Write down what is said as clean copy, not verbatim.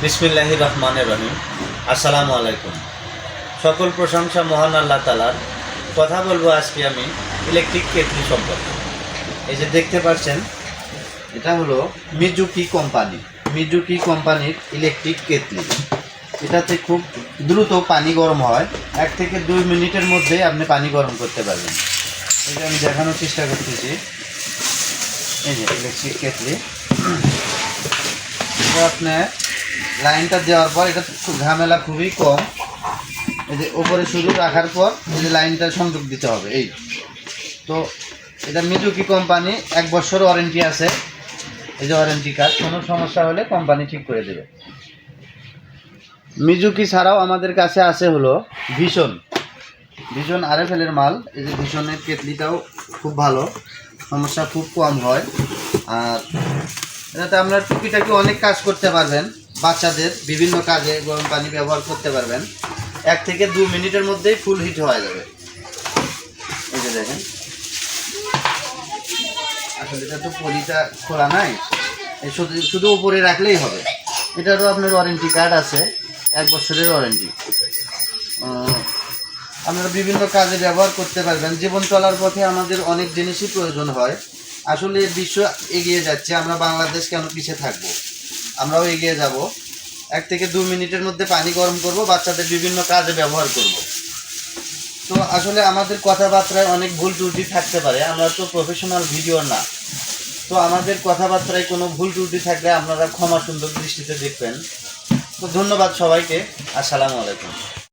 বিসমিল্লাহির রহমানির রহিম। আসসালামু আলাইকুম। সকল প্রশংসা মহান আল্লাহ তাআলার। কথা বলবো আজকে আমি ইলেকট্রিক কেটলি সম্পর্কে। এই যে দেখতে পাচ্ছেন, এটা হলো মিজুকি কোম্পানির ইলেকট্রিক কেটলি। এটাতে খুব দ্রুত পানি গরম হয়, 1 থেকে 2 মিনিটের মধ্যে আপনি পানি গরম করতে পারবেন। এটা আমি দেখানোর চেষ্টা করতেছি। এই যে ইলেকট্রিক কেটলি, এটা আপনার লাইনটা দেওয়ার পর এটা ঝামেলা খুবই কম। এই যে উপরে শুরু রাখার পর এই যে লাইনটা সংযোগ দিতে হবে। এই তো এটা মিজুকি কোম্পানি, 1 বছর ওয়ারেন্টি আছে। এই যে ওয়ারেন্টি কার্ড, কোনো সমস্যা হলে কোম্পানি ঠিক করে দেবে। মিজুকি ছাড়াও আমাদের কাছে আছে হলো ভিশন RFL এর মাল। এই যে ভিশনের কেটলিটাও খুব ভালো, সমস্যা খুব কম হয়। আর এটাতে আমরা টুকিটাকি অনেক কাজ করতে পারবেন। বাচ্চাদের বিভিন্ন কাজে গরম পানি ব্যবহার করতে পারবেন। 1 থেকে 2 মিনিটের মধ্যেই ফুল হিট হয়ে যাবে। এই যে দেখেন, আসলে এটা তো পলিটা খোলা নাই, এই শুধু উপরে রাখলেই হবে। এটারও আপনার ওয়ারেন্টি কার্ড আছে, 1 বছরের ওয়ারেন্টি। আপনারা বিভিন্ন কাজে ব্যবহার করতে পারবেন। জীবন চলার পথে আমাদের অনেক জিনিসই প্রয়োজন হয়। আসলে বিশ্ব এগিয়ে যাচ্ছে, আমরা বাংলাদেশ কেন পিছিয়ে থাকবো? আমরাও এগিয়ে যাব। 1 থেকে 2 মিনিটের মধ্যে পানি গরম করব, বাচ্চাদের বিভিন্ন কাজে ব্যবহার করব। তো আসলে আমাদের কথাবার্তায় অনেক ভুল ত্রুটি থাকতে পারে, আমরা তো প্রফেশনাল ভিডিও না। তো আমাদের কথাবার্তায় কোনো ভুল ত্রুটি থাকলে আপনারা ক্ষমা সুন্দর দৃষ্টিতে দেখবেন। তো ধন্যবাদ সবাইকে। আসসালামু আলাইকুম।